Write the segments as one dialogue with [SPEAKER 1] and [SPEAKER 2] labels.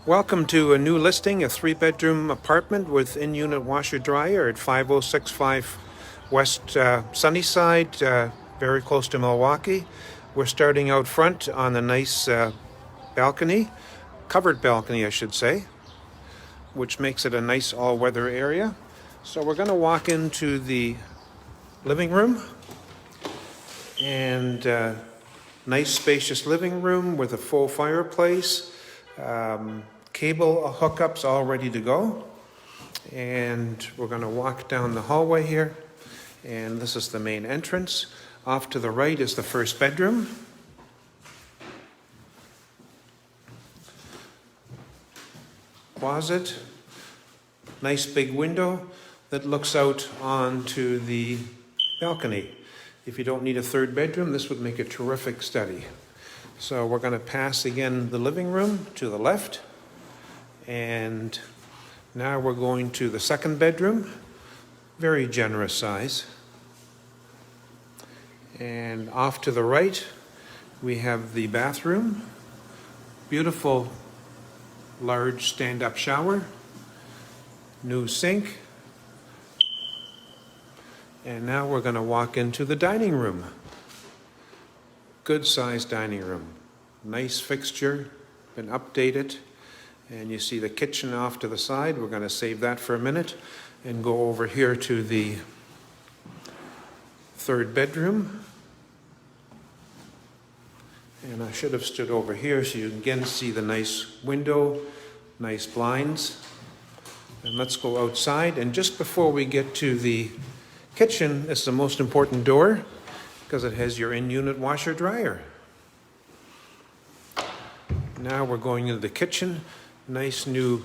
[SPEAKER 1] Welcome to a new listing, a 3-bedroom apartment with in-unit washer dryer at 5065 West Sunnyside, very close to Milwaukee. We're starting out front on a nice balcony, covered balcony I should say, which makes it a nice all-weather area. So we're going to walk into the living room, and nice spacious living room with a full fireplace. Cable hookups all ready to go, and we're going to walk down the hallway here, and this is the main entrance. Off to the right is the first bedroom. Closet, nice big window that looks out onto the balcony. If you don't need a third bedroom, this would make a terrific study. So we're going to pass again the living room to the left, and now we're going to the second bedroom, very generous size. And off to the right, we have the bathroom, beautiful large stand-up shower, new sink, and now we're going to walk into the dining room. Good sized dining room, nice fixture, been updated, and you see the kitchen off to the side. We're going to save that for a minute and go over here to the third bedroom. And I should have stood over here so you can again see the nice window, nice blinds. And let's go outside, and just before we get to the kitchen, it's the most important door, because it has your in-unit washer dryer. Now we're going into the kitchen. Nice new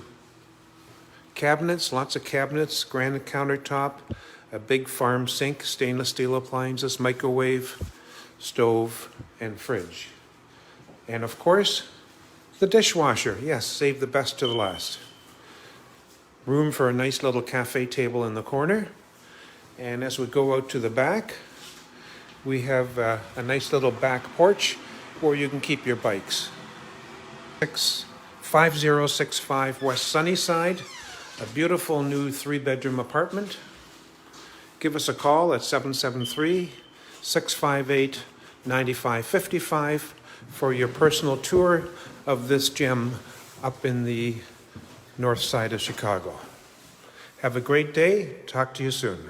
[SPEAKER 1] cabinets, lots of cabinets, granite countertop, a big farm sink, stainless steel appliances, microwave, stove, and fridge. And of course, the dishwasher. Yes, save the best to the last. Room for a nice little cafe table in the corner. And as we go out to the back, we have a nice little back porch where you can keep your bikes. 5065 West Sunnyside, a beautiful new 3-bedroom apartment. Give us a call at 773-658-9555 for your personal tour of this gem up in the north side of Chicago. Have a great day. Talk to you soon.